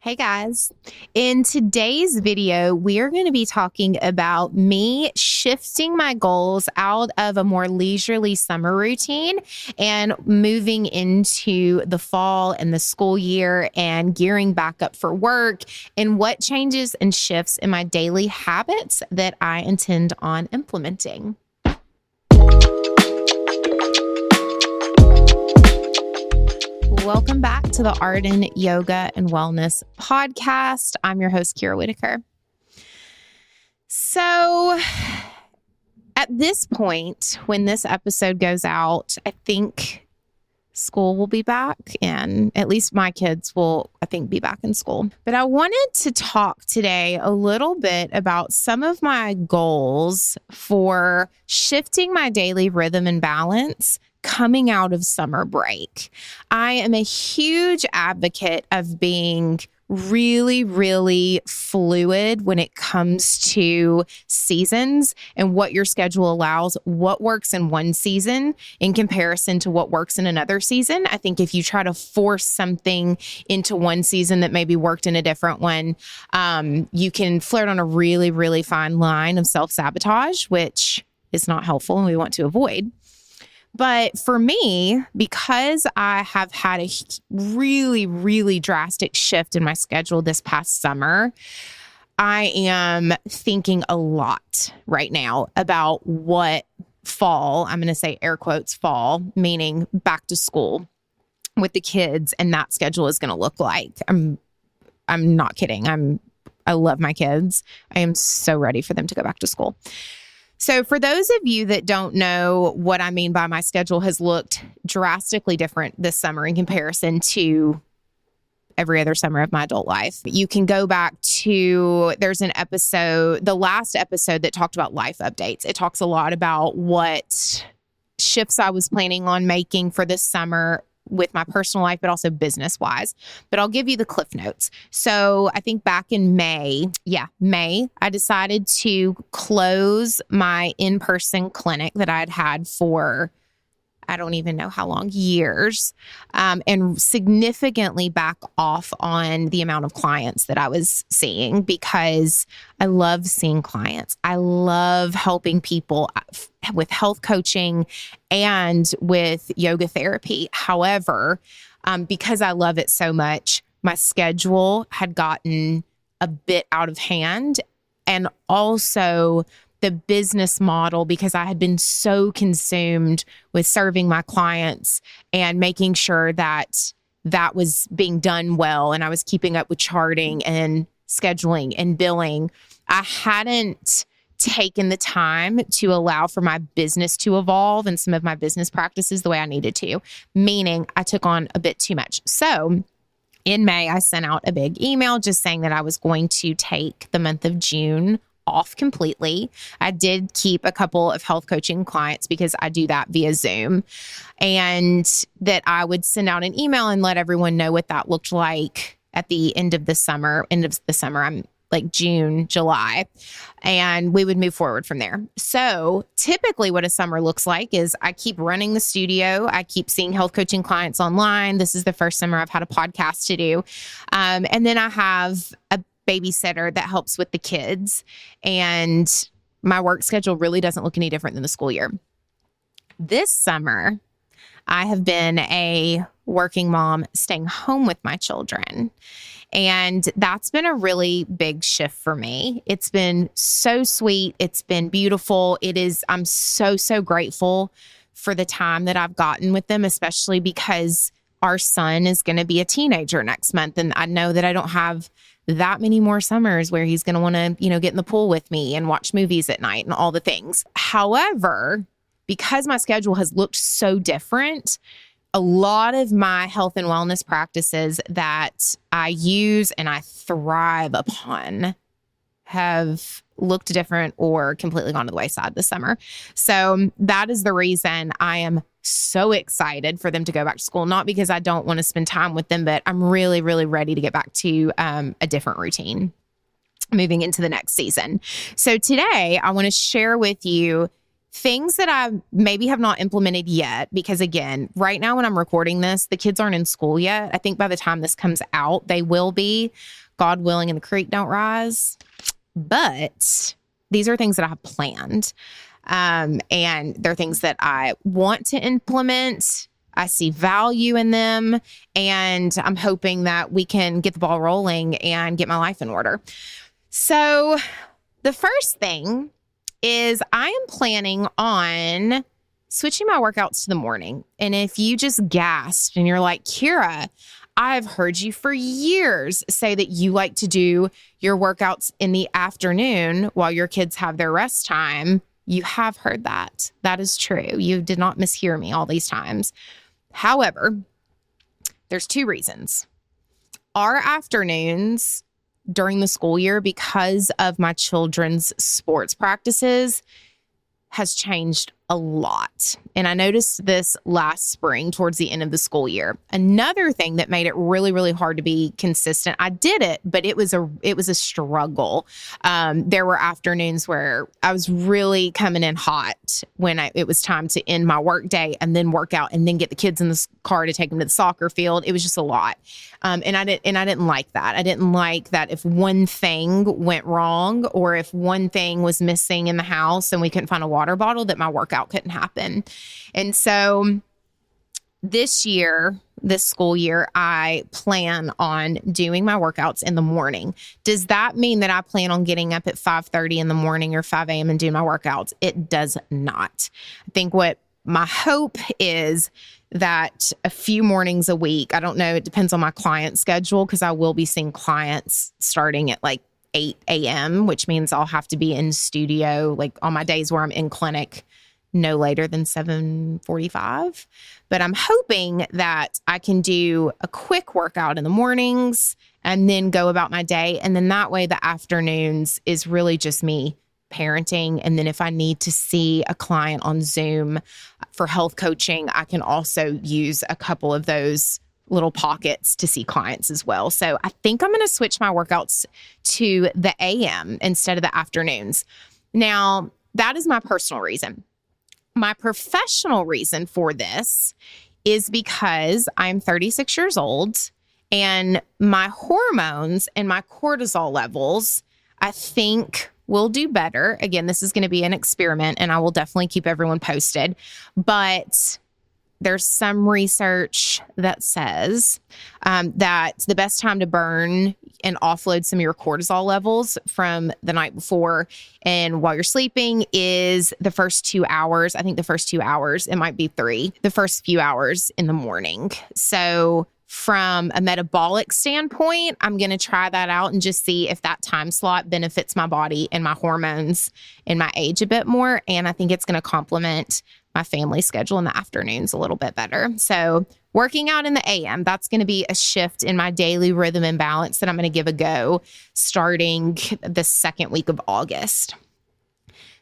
Hey guys, in today's video, we are going to be talking about me shifting my goals out of a more leisurely summer routine and moving into the fall and the school year and gearing back up for work and what changes and shifts in my daily habits that I intend on implementing. Welcome back to the Arden Yoga and Wellness Podcast. I'm your host, Kira Whitaker. So at this point, when this episode goes out, I think school will be back, and at least my kids will, I think, be back in school. But I wanted to talk today a little bit about some of my goals for shifting my daily rhythm and balance coming out of summer break. I am a huge advocate of being really fluid when it comes to seasons and what your schedule allows, what works in one season in comparison to what works in another season. I think if you try to force something into one season that maybe worked in a different one, you can flirt on a really fine line of self-sabotage, which is not helpful and we want to avoid. But for me, because I have had a really drastic shift in my schedule this past summer, I am thinking a lot right now about what fall, I'm going to say air quotes fall, meaning back to school with the kids, and that schedule is going to look like. I'm not kidding. I love my kids. I am so ready for them to go back to school. So for those of you that don't know what I mean by my schedule has looked drastically different this summer in comparison to every other summer of my adult life, you can go back to, there's an episode, the last episode that talked about life updates. It talks a lot about what shifts I was planning on making for this summer with my personal life, but also business wise. But I'll give you the cliff notes. So I think back in May, I decided to close my in-person clinic that I'd had for, I don't even know how long, years, and significantly back off on the amount of clients that I was seeing because I love seeing clients. I love helping people with health coaching and with yoga therapy. However, because I love it so much, my schedule had gotten a bit out of hand, and also the business model, because I had been so consumed with serving my clients and making sure that that was being done well, and I was keeping up with charting and scheduling and billing. I hadn't taken the time to allow for my business to evolve and some of my business practices the way I needed to, meaning I took on a bit too much. So in May, I sent out a big email just saying that I was going to take the month of June off completely. I did keep a couple of health coaching clients because I do that via Zoom, and that I would send out an email and let everyone know what that looked like at the end of the summer. I'm like June, July, and we would move forward from there. So typically what a summer looks like is I keep running the studio. I keep seeing health coaching clients online. This is the first summer I've had a podcast to do. And then I have a babysitter that helps with the kids, and my work schedule really doesn't look any different than the school year. This summer, I have been a working mom staying home with my children, and that's been a really big shift for me. It's been so sweet. It's been beautiful. I'm so grateful for the time that I've gotten with them, especially because our son is going to be a teenager next month, and I know that I don't have that many more summers where he's going to want to, get in the pool with me and watch movies at night and all the things. However, because my schedule has looked so different, a lot of my health and wellness practices that I use and I thrive upon have looked different or completely gone to the wayside this summer. So that is the reason I am so excited for them to go back to school. Not because I don't want to spend time with them, but I'm really ready to get back to a different routine moving into the next season. So today I want to share with you Things that I maybe have not implemented yet, because again, right now when I'm recording this, the kids aren't in school yet. I think by the time this comes out, they will be, God willing, and the creek don't rise. But these are things that I have planned. And they're things that I want to implement. I see value in them, and I'm hoping that we can get the ball rolling and get my life in order. So the first thing is I am planning on switching my workouts to the morning. And if you just gasped and you're like, Kira, I've heard you for years say that you like to do your workouts in the afternoon while your kids have their rest time. You have heard that. That is true. You did not mishear me all these times. However, there's two reasons. Our afternoons during the school year, because of my children's sports practices, has changed a lot. And I noticed this last spring towards the end of the school year. Another thing that made it really, really hard to be consistent. I did it, but it was a struggle. There were afternoons where I was really coming in hot when it was time to end my work day and then work out and then get the kids in the car to take them to the soccer field. It was just a lot. And I didn't like that. I didn't like that if one thing went wrong or if one thing was missing in the house and we couldn't find a water bottle, that my workout couldn't happen. And so this school year, I plan on doing my workouts in the morning. Does that mean that I plan on getting up at 5:30 in the morning or 5 a.m. and doing my workouts? It does not. I think what my hope is that a few mornings a week, I don't know, it depends on my client schedule, because I will be seeing clients starting at like 8 a.m., which means I'll have to be in studio like on my days where I'm in clinic no later than 7:45. But I'm hoping that I can do a quick workout in the mornings and then go about my day. And then that way the afternoons is really just me parenting. And then if I need to see a client on Zoom for health coaching, I can also use a couple of those little pockets to see clients as well. So I think I'm going to switch my workouts to the AM instead of the afternoons. Now, that is my personal reason. My professional reason for this is because I'm 36 years old and my hormones and my cortisol levels, I think, will do better. Again, this is going to be an experiment and I will definitely keep everyone posted. But there's some research that says that the best time to burn and offload some of your cortisol levels from the night before and while you're sleeping is the first 2 hours. I think the first 2 hours, it might be 3, the first few hours in the morning. So from a metabolic standpoint, I'm going to try that out and just see if that time slot benefits my body and my hormones and my age a bit more. And I think it's going to complement my family schedule in the afternoons a little bit better. So working out in the AM, that's going to be a shift in my daily rhythm and balance that I'm going to give a go starting the second week of August.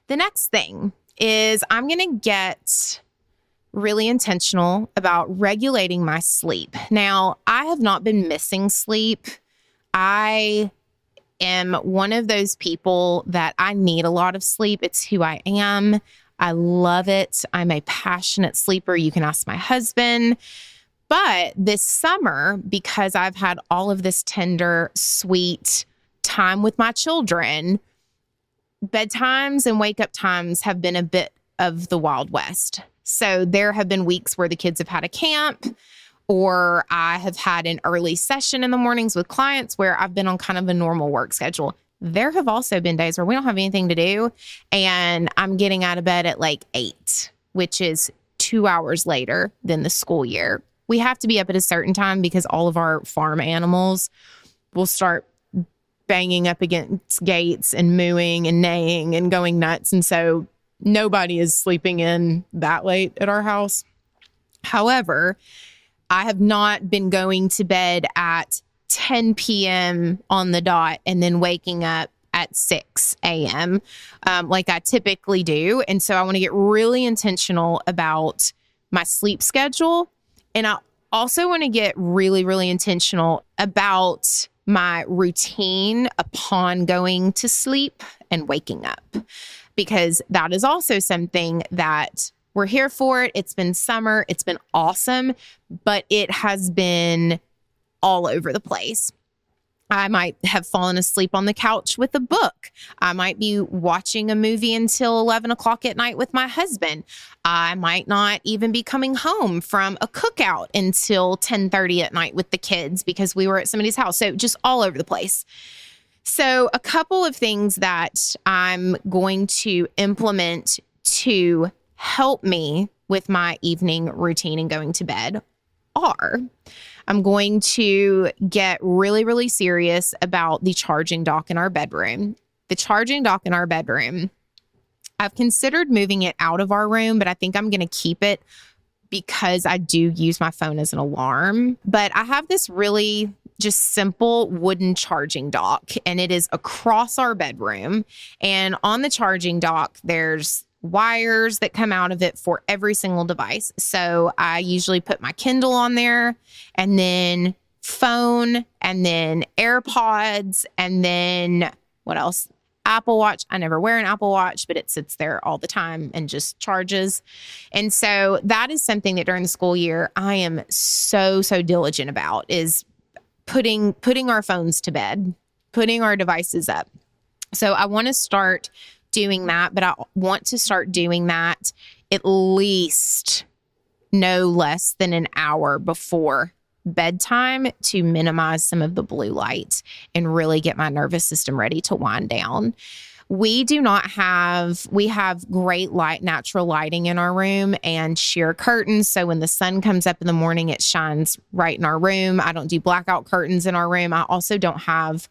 The next thing is I'm going to get really intentional about regulating my sleep. Now, I have not been missing sleep. I am one of those people that I need a lot of sleep. It's who I am. I love it. I'm a passionate sleeper. You can ask my husband. But this summer, because I've had all of this tender, sweet time with my children, bedtimes and wake up times have been a bit of the Wild West. So there have been weeks where the kids have had a camp, or I have had an early session in the mornings with clients where I've been on kind of a normal work schedule. There have also been days where we don't have anything to do and I'm getting out of bed at like 8, which is 2 hours later than the school year. We have to be up at a certain time because all of our farm animals will start banging up against gates and mooing and neighing and going nuts. And so nobody is sleeping in that late at our house. However, I have not been going to bed at 10 p.m. on the dot and then waking up at 6 a.m. Like I typically do. And so I want to get really intentional about my sleep schedule. And I also want to get really, really intentional about my routine upon going to sleep and waking up. because that is also something that we're here for. It's been summer. It's been awesome, but it has been all over the place. I might have fallen asleep on the couch with a book. I might be watching a movie until 11 o'clock at night with my husband. I might not even be coming home from a cookout until 10:30 at night with the kids because we were at somebody's house. So just all over the place. So a couple of things that I'm going to implement to help me with my evening routine and going to bed are, I'm going to get really, really serious about the charging dock in our bedroom. The charging dock in our bedroom, I've considered moving it out of our room, but I think I'm going to keep it because I do use my phone as an alarm. But I have this really just simple wooden charging dock, and it is across our bedroom. And on the charging dock, there's wires that come out of it for every single device. So I usually put my Kindle on there, and then phone, and then AirPods, and then what else? Apple Watch. I never wear an Apple Watch, but it sits there all the time and just charges. And so that is something that during the school year, I am so diligent about, is putting our phones to bed, putting our devices up. So I want to start doing that, but I want to start doing that at least no less than an hour before bedtime to minimize some of the blue light and really get my nervous system ready to wind down. We have great light, natural lighting in our room and sheer curtains. So when the sun comes up in the morning, it shines right in our room. I don't do blackout curtains in our room. I also don't have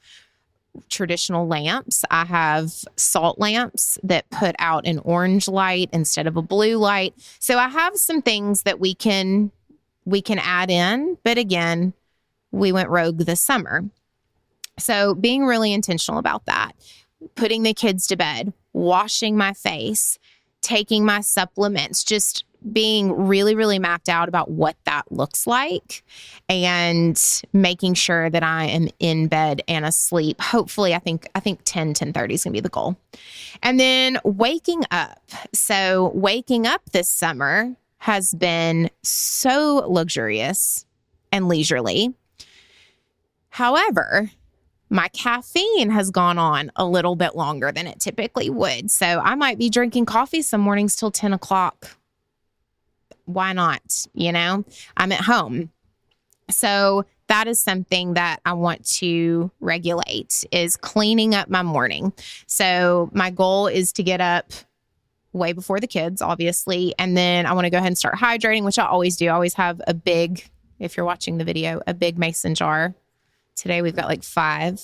traditional lamps. I have salt lamps that put out an orange light instead of a blue light. So I have some things that we can add in, but again, we went rogue this summer. So being really intentional about that, putting the kids to bed, washing my face, taking my supplements, just being really, really mapped out about what that looks like and making sure that I am in bed and asleep. Hopefully, I think 10:30 is going to be the goal. And then waking up. So waking up this summer has been so luxurious and leisurely. However, my caffeine has gone on a little bit longer than it typically would. So I might be drinking coffee some mornings till 10 o'clock. Why not? I'm at home. So that is something that I want to regulate, is cleaning up my morning. So my goal is to get up way before the kids, obviously. And then I want to go ahead and start hydrating, which I always do. I always have a big, if you're watching the video, a big mason jar. Today we've got like 5.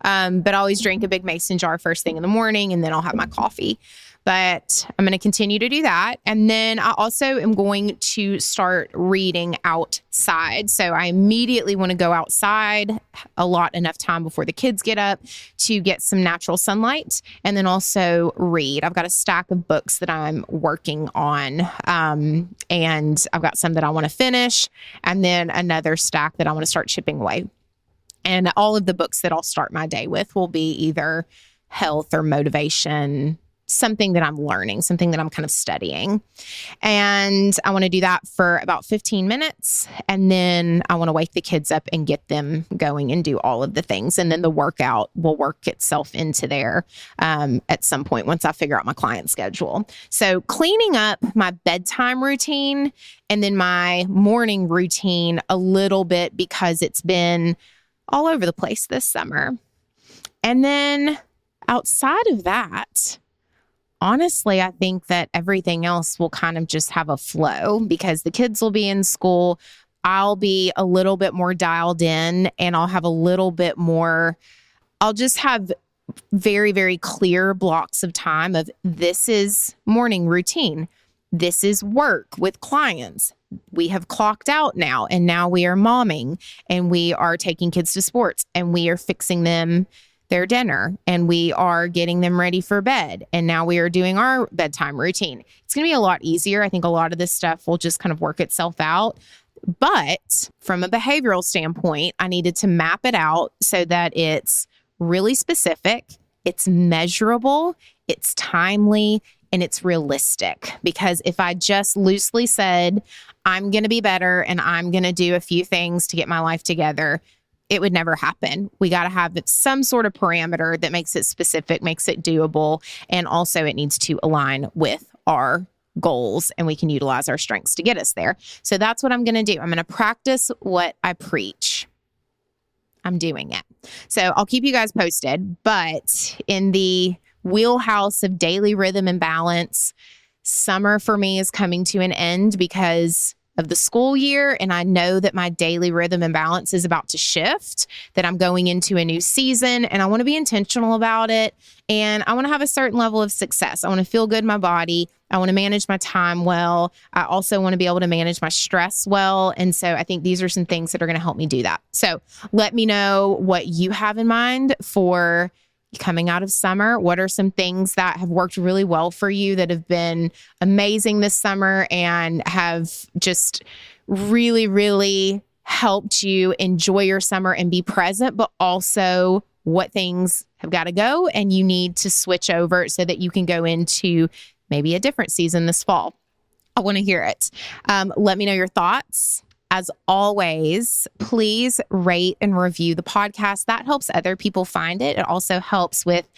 But I always drink a big mason jar first thing in the morning, and then I'll have my coffee. But I'm going to continue to do that. And then I also am going to start reading outside. So I immediately want to go outside enough time before the kids get up to get some natural sunlight, and then also read. I've got a stack of books that I'm working on, and I've got some that I want to finish, and then another stack that I want to start chipping away. And all of the books that I'll start my day with will be either health or motivation, something that I'm learning, something that I'm kind of studying. And I want to do that for about 15 minutes. And then I want to wake the kids up and get them going and do all of the things. And then the workout will work itself into there at some point once I figure out my client schedule. So cleaning up my bedtime routine and then my morning routine a little bit, because it's been all over the place this summer. And then outside of that, honestly, I think that everything else will kind of just have a flow because the kids will be in school. I'll be a little bit more dialed in, and I'll have a little bit more, I'll just have very, very clear blocks of time of this is morning routine. This is work with clients. We have clocked out now, and now we are momming, and we are taking kids to sports, and we are fixing them their dinner, and we are getting them ready for bed. And now we are doing our bedtime routine. It's going to be a lot easier. I think a lot of this stuff will just kind of work itself out. But from a behavioral standpoint, I needed to map it out so that it's really specific, it's measurable, it's timely, and it's realistic. Because if I just loosely said, I'm going to be better and I'm going to do a few things to get my life together, it would never happen. We got to have some sort of parameter that makes it specific, makes it doable. And also it needs to align with our goals, and we can utilize our strengths to get us there. So that's what I'm going to do. I'm going to practice what I preach. I'm doing it. So I'll keep you guys posted, but in the wheelhouse of daily rhythm and balance, summer for me is coming to an end because of the school year. And I know that my daily rhythm and balance is about to shift, that I'm going into a new season, and I want to be intentional about it. And I want to have a certain level of success. I want to feel good in my body. I want to manage my time well. I also want to be able to manage my stress well. And so I think these are some things that are going to help me do that. So let me know what you have in mind for coming out of summer. What are some things that have worked really well for you, that have been amazing this summer and have just really, really helped you enjoy your summer and be present, but also what things have got to go and you need to switch over so that you can go into maybe a different season this fall. I want to hear it. Let me know your thoughts. As always, please rate and review the podcast. That helps other people find it. It also helps with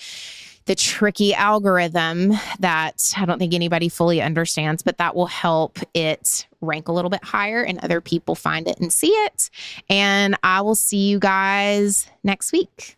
the tricky algorithm that I don't think anybody fully understands, but that will help it rank a little bit higher and other people find it and see it. And I will see you guys next week.